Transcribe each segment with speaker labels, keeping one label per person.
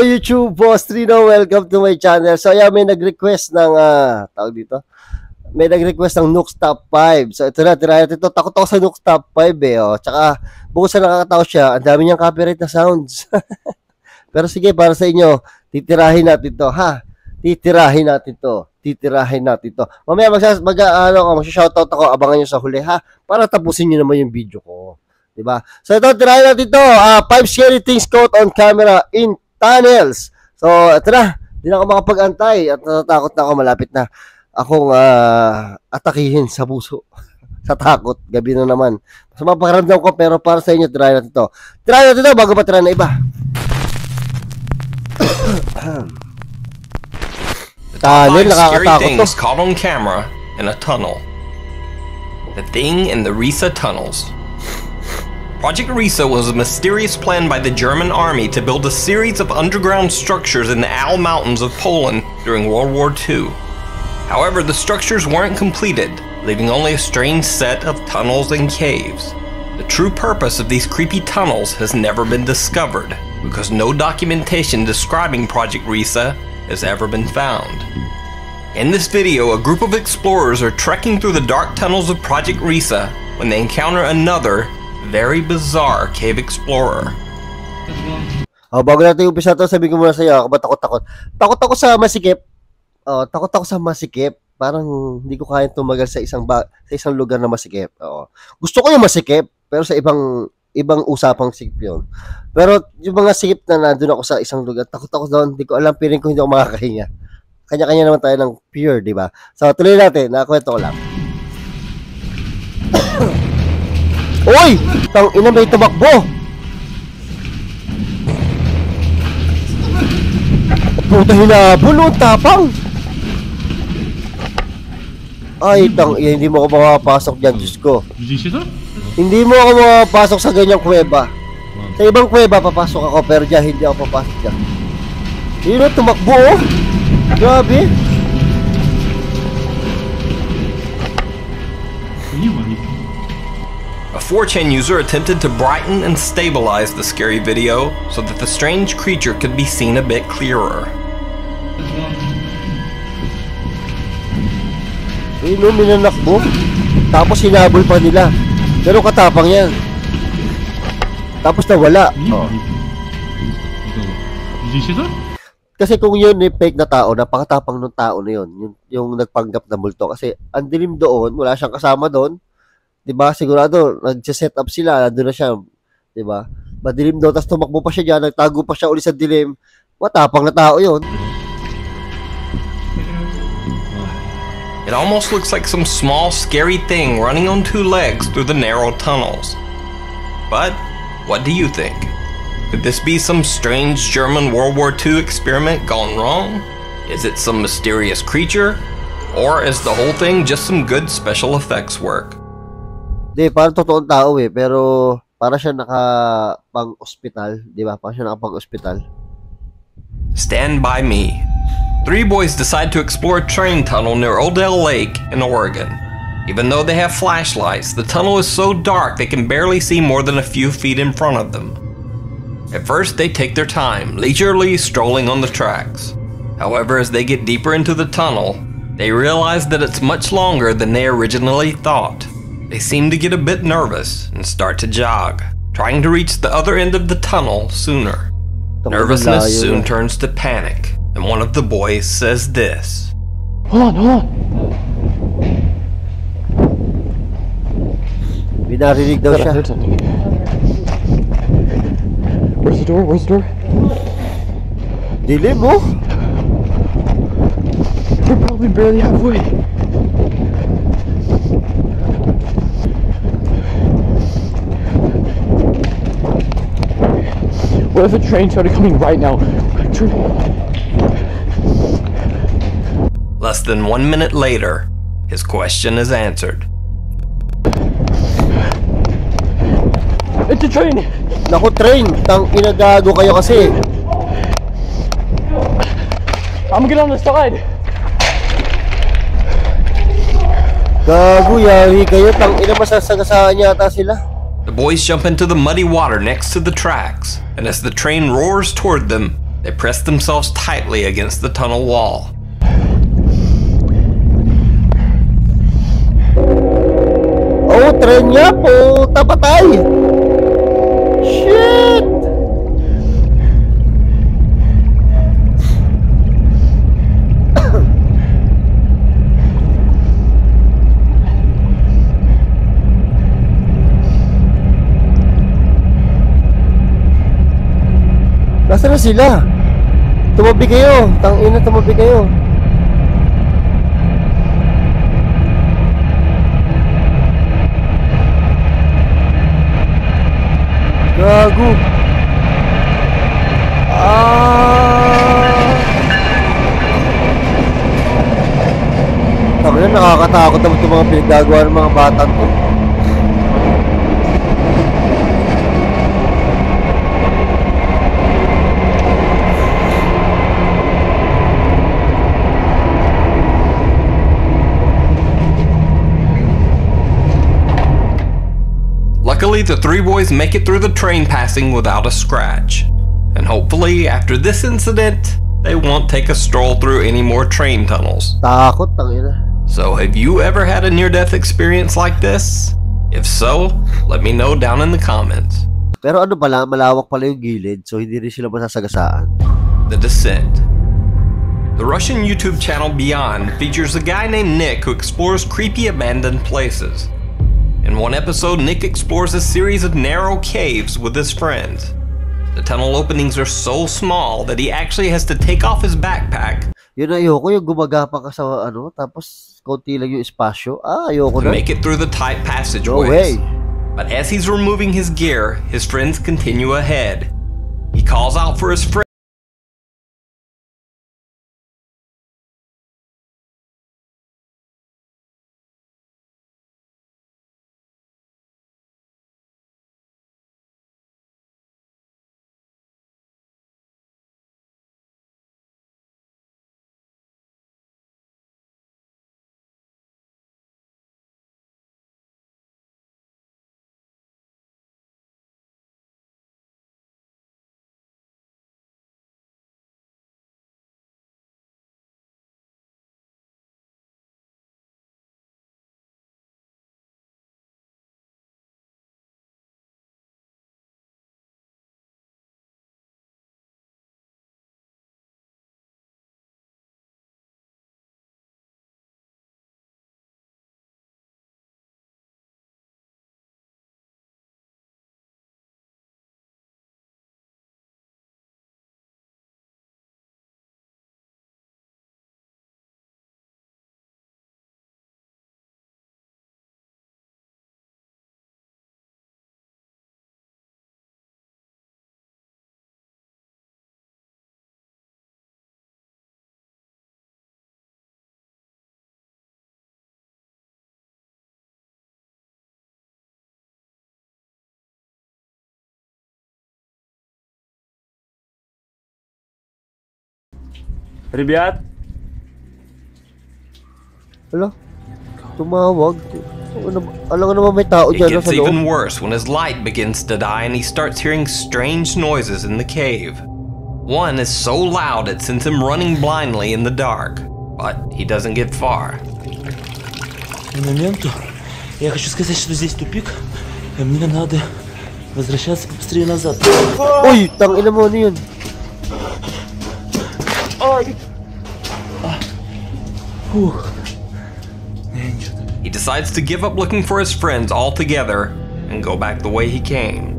Speaker 1: Hello YouTube, Boss Trino, welcome to my channel. So yeah, may nag-request ng tawag dito. May nag-request ng NUKES Top 5. So ito na, tirahin natin ito. Takot ako sa NUKES Top 5 eh. Oh. Tsaka, bukod sa nakakatawa siya, ang dami niyang copyright na sounds. Pero sige, para sa inyo, titirahin natin to, ha? Titirahin natin to. Titirahin natin to. Mamaya mag-shoutout ako, abangan nyo sa huli, ha? Para tapusin nyo naman yung video ko. Diba? So ito, tirahin natin to. 5 scary things caught on camera in tunnels. So, ito na. Hindi na ako makapag-antay at natatakot na ako, malapit na akong atakihin sa puso. Sa takot. Gabi na naman. So, mapakaramdam ko, pero para sa inyo, try natin ito. Try natin ito bago pa try na iba.
Speaker 2: Tunnel, nakakatakot to. Caught on camera in a tunnel. The thing in the Risa tunnels. Project Risa was a mysterious plan by the German army to build a series of underground structures in the Al Mountains of Poland during World War II. However, the structures weren't completed, leaving only a strange set of tunnels and caves. The true purpose of these creepy tunnels has never been discovered, because no documentation describing Project Risa has ever been found. In this video, a group of explorers are trekking through the dark tunnels of Project Risa when they encounter another very bizarre cave explorer.
Speaker 1: Bago natin umpisa to, sabi ko muna sa iyo, ako ba takot-takot? Takot ako sa masikip. Takot ako sa masikip. Parang hindi ko kaya tumagal sa isang lugar na masikip. Gusto ko yung masikip, pero sa ibang usapang sikip yun. Pero yung mga sikip na nandun ako sa isang lugar, takot ako doon, hindi ko alam, piling ko hindi ako makakahinga. Kanya-kanya naman tayo ng pure, di ba? So, tuloy natin, nakakwento ko lang. Oy! Tang ina, may tumakbo! Puta, hinabol, tapang! Ay, tang ina, hindi mo ako makapasok dyan, Diyos ko. Hindi mo ako makapasok sa ganyang kuweba. Sa ibang kuweba, papasok ako, pero dyan, hindi ako papasok dyan. Yun, tumakbo, oh! Grabe!
Speaker 2: A 4chan user attempted to brighten and stabilize the scary video so that the strange creature could be seen a bit clearer.
Speaker 1: Minanakbo. Tapos hinabol pa nila. Pero katapang yan. Tapos nawala. Kasi kung yun yung fake na tao, napakatapang ng tao na yun. Yung nagpanggap na multo. Kasi ang dilim doon, wala siyang kasama doon. Diba? Sigurado, nag-set up sila, nandun na siya. Diba? Madilim doon, tapos tumakbo pa siya dyan, nagtago pa siya ulit sa dilim. Matapang na tao yun.
Speaker 2: It almost looks like some small, scary thing running on 2 legs through the narrow tunnels. But, what do you think? Could this be some strange German World War II experiment gone wrong? Is it some mysterious creature? Or is the whole thing just some good special effects work?
Speaker 1: Di, parang totoong tao eh, pero para siya nakapang-ospital, di ba? Para siya nakapang-ospital.
Speaker 2: Stand by me. 3 boys decide to explore a train tunnel near Odell Lake in Oregon. Even though they have flashlights, the tunnel is so dark they can barely see more than a few feet in front of them. At first, they take their time, leisurely strolling on the tracks. However, as they get deeper into the tunnel, they realize that it's much longer than they originally thought. They seem to get a bit nervous and start to jog, trying to reach the other end of the tunnel sooner. Nervousness soon turns to panic, and one of the boys says this.
Speaker 3: Hold on.
Speaker 1: Binarinig daw siya.
Speaker 3: Where's the door?
Speaker 1: Dilim mo?
Speaker 3: We're probably barely halfway. What if a train started coming right now?
Speaker 2: Less than 1 minute later, his question is answered.
Speaker 3: It's a train!
Speaker 1: Naku, train! Tang inagago kayo kasi.
Speaker 3: I'm gonna get on the side!
Speaker 1: Gago, yari kayo. Tang ina, masasagasaan yata sila.
Speaker 2: The boys jump into the muddy water next to the tracks, and as the train roars toward them, They pressed themselves tightly against the tunnel wall.
Speaker 1: Oh, tren niya po! Tapatay! Shit! Nasaan na sila? Tumabi kayo! Tangina, tumabi kayo! Gago! Tangina, nakakatakot naman itong mga pinagagawa ng mga batang to.
Speaker 2: Luckily, the three boys make it through the train passing without a scratch. And hopefully, after this incident, they won't take a stroll through any more train tunnels.
Speaker 1: Takot, tangina.
Speaker 2: So, have you ever had a near-death experience like this? If so, let me know down in the comments.
Speaker 1: Pero ano pala, malawak pala yung gilid, so hindi rin sila masasagasaan.
Speaker 2: The Descent. The Russian YouTube channel Beyond features a guy named Nick who explores creepy abandoned places. In one episode, Nick explores a series of narrow caves with his friends. The tunnel openings are so small that he actually has to take off his backpack
Speaker 1: Yun ayoko, yung gumagapa ka sa ano, tapos konti lang yung espasyo. Ayoko
Speaker 2: to
Speaker 1: na.
Speaker 2: make it through the tight
Speaker 1: No
Speaker 2: passageways.
Speaker 1: way.
Speaker 2: But as he's removing his gear, his friends continue ahead. He calls out for his friend.
Speaker 3: Ребят,
Speaker 1: Hala, tumawag. Alam nga naman may tao
Speaker 2: It
Speaker 1: dyan
Speaker 2: gets
Speaker 1: sa loob.
Speaker 2: even worse when his light begins to die and he starts hearing strange noises in the cave. One is so loud it sends him running blindly in the dark, but he doesn't get far.
Speaker 4: К моменту я хочу сказать, что здесь тупик, и мне надо возвращаться быстрее назад.
Speaker 1: Uy, tangina mo, ano yun?
Speaker 2: He decides to give up looking for his friends altogether and go back the way he came.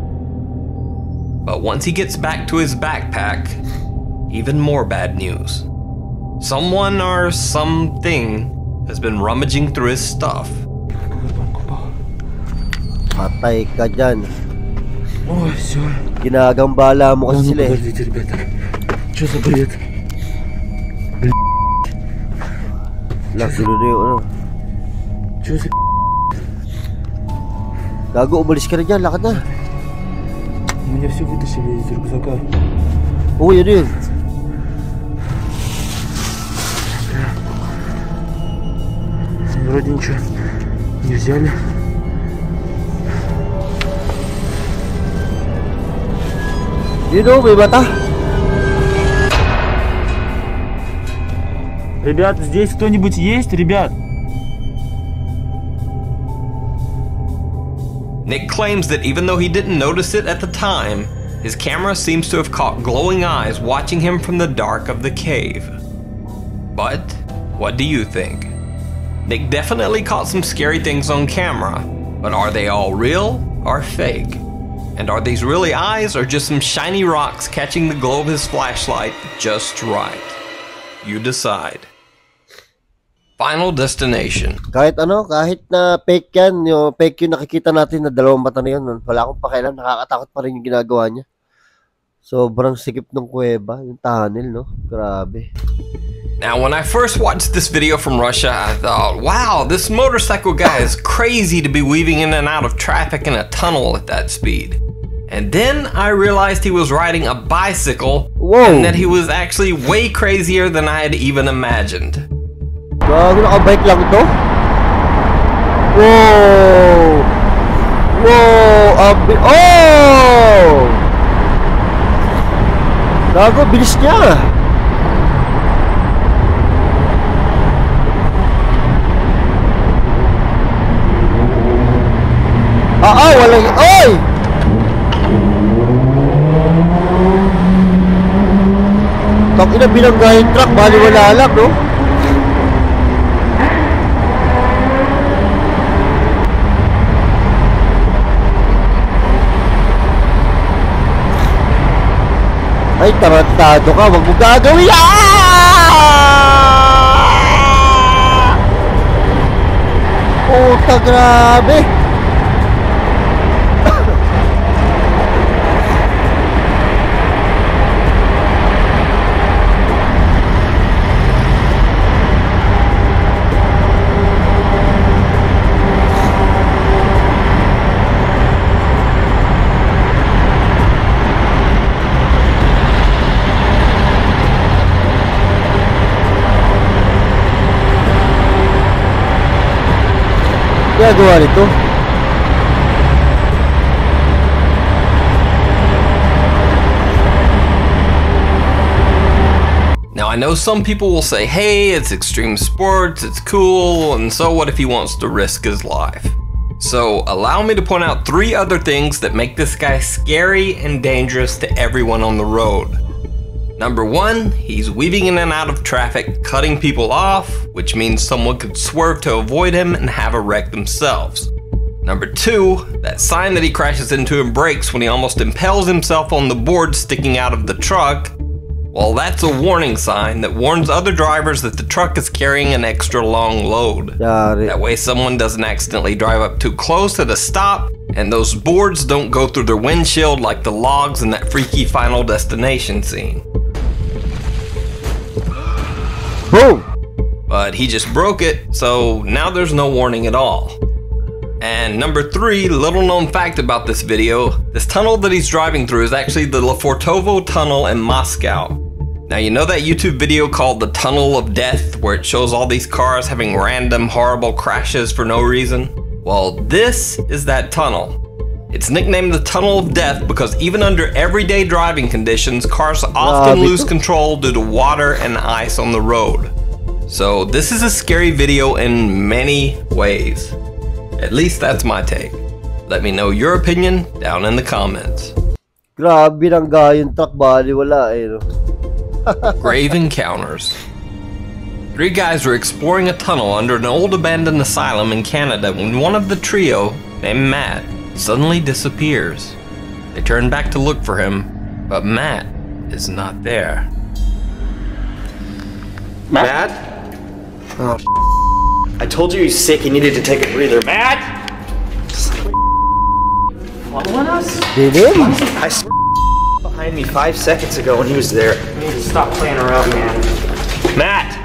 Speaker 2: But once he gets back to his backpack, even more bad news. Someone or something has been rummaging through his stuff.
Speaker 1: Patay ka dyan.
Speaker 4: Ой, все.
Speaker 1: Ginagambala mo kasi sila eh.
Speaker 4: Подождите, ребята. Что за бред?
Speaker 1: Lagi na yung ano.
Speaker 4: Что за
Speaker 1: Gago, umalis ka na dyan, lakad na.
Speaker 4: Меня все вытащили из рюкзака.
Speaker 1: Uy, ano yun?
Speaker 4: Вроде ничего не взяли.
Speaker 1: Yun o, may mata.
Speaker 4: Ребят, здесь кто-нибудь есть, ребят?
Speaker 2: Nick claims that even though he didn't notice it at the time, his camera seems to have caught glowing eyes watching him from the dark of the cave. But what do you think? Nick definitely caught some scary things on camera, but are they all real or fake? And are these really eyes or just some shiny rocks catching the glow of his flashlight just right? You decide. Final destination.
Speaker 1: Kahit na fake yan, yung fake yung nakikita natin na dalawang mata na yun, wala akong pakialam, nakakatakot pa rin yung ginagawa niya. Sobrang sikip ng kuweba, yung tunnel, no? Grabe.
Speaker 2: Now, when I first watched this video from Russia, I thought, wow, this motorcycle guy is crazy to be weaving in and out of traffic in a tunnel at that speed. And then I realized he was riding a bicycle,
Speaker 1: Whoa.
Speaker 2: And that he was actually way crazier than I had even imagined.
Speaker 1: Gago, nakabike lang to? Whoa! Whoa! Oh! Gago, bilis niya! Walang... Oy! Takina, binangga yung truck, bali wala lang, no? Ay, tarantado ka, wag mo gagawin! Puta, grabe! Ginagawa nito?
Speaker 2: Now I know some people will say, hey, it's extreme sports, it's cool, and so what if he wants to risk his life? So allow me to point out 3 other things that make this guy scary and dangerous to everyone on the road. Number 1, he's weaving in and out of traffic, cutting people off, which means someone could swerve to avoid him and have a wreck themselves. Number 2, that sign that he crashes into and breaks when he almost impales himself on the board sticking out of the truck, well, that's a warning sign that warns other drivers that the truck is carrying an extra long load. That way someone doesn't accidentally drive up too close at a stop, and those boards don't go through their windshield like the logs in that freaky Final Destination scene.
Speaker 1: Boom!
Speaker 2: But he just broke it, so now there's no warning at all. And number 3, little known fact about this video, this tunnel that he's driving through is actually the Lefortovo tunnel in Moscow. Now you know that YouTube video called the Tunnel of Death, where it shows all these cars having random horrible crashes for no reason? Well, this is that tunnel. It's nicknamed the Tunnel of Death because even under everyday driving conditions, cars often lose control due to water and ice on the road. So this is a scary video in many ways. At least that's my take. Let me know your opinion down in the comments.
Speaker 1: Grabe ng yung truck, bali wala eh, no?
Speaker 2: Grave encounters. 3 guys were exploring a tunnel under an old abandoned asylum in Canada when one of the trio, named Matt, suddenly disappears. They turn back to look for him, but Matt is not there.
Speaker 5: Matt? Oh, I told you he's sick, he needed to take a breather. Matt! Following us?
Speaker 1: Did him?
Speaker 5: I swear behind me 5 seconds ago when he was there. You need to stop playing around, man. Matt!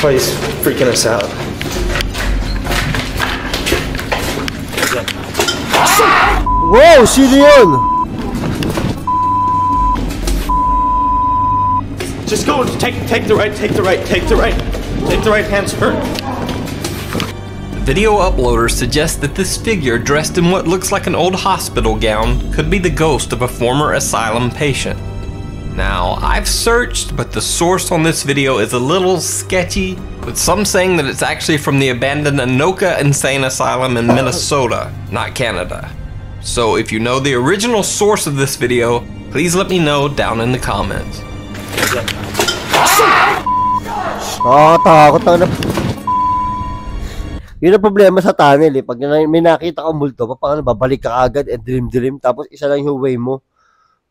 Speaker 5: Oh, he's freaking us out.
Speaker 1: Wow, sino yun?
Speaker 5: Just go, take the right, take the right, take the right. Take the right hand turn.
Speaker 2: The video uploader suggests that this figure dressed in what looks like an old hospital gown could be the ghost of a former asylum patient. Now, I've searched, but the source on this video is a little sketchy, with some saying that it's actually from the abandoned Anoka Insane Asylum in Minnesota, not Canada. So if you know the original source of this video, please let me know down in the comments.
Speaker 1: Takot na. Yun ang problema sa tunnel eh. Pag may nakita kang multo, paano babalik ka agad and dilim-dilim, tapos isa lang yung way mo.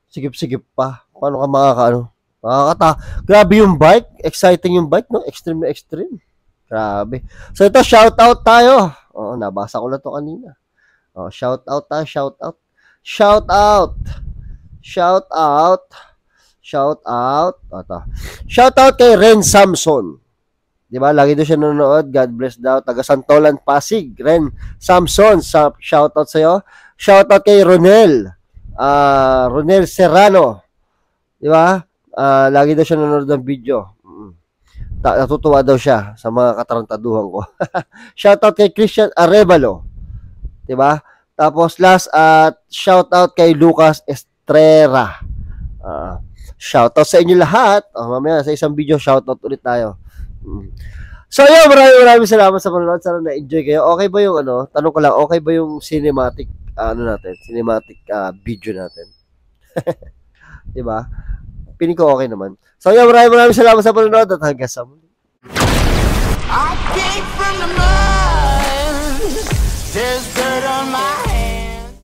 Speaker 1: Sigip-sigip pa. Paano ka grabe yung bike. Exciting yung bike, no? Extreme na extreme. Grabe. So ito, shoutout tayo. Nabasa ko na to kanina. Shoutout tayo, shoutout. Shoutout. Shoutout. Shoutout. Shoutout kay Ren Samson. Diba? Lagi doon siya nanonood. God bless daw. Taga Santolan, Pasig. Ren Samson. Shoutout sa'yo. Shoutout kay Ronel. Ronel Serrano. Diba? Lagi daw siya nanonood ng video. Natutuwa daw siya sa mga katarantaduhan ko. Shoutout kay Christian Arevalo. Diba? Tapos last shoutout kay Lucas Estrera. Shoutout sa inyo lahat. Mamaya sa isang video shoutout ulit tayo. So yun, maraming salamat sa panonood. Sana na-enjoy kayo. Okay ba yung tanong ko lang, okay ba yung cinematic cinematic video natin? Diba? Piling ko okay naman. So yun, maraming salamat sa panonood at hanggang sa muli. I came from the mud. There's dirt on my hands.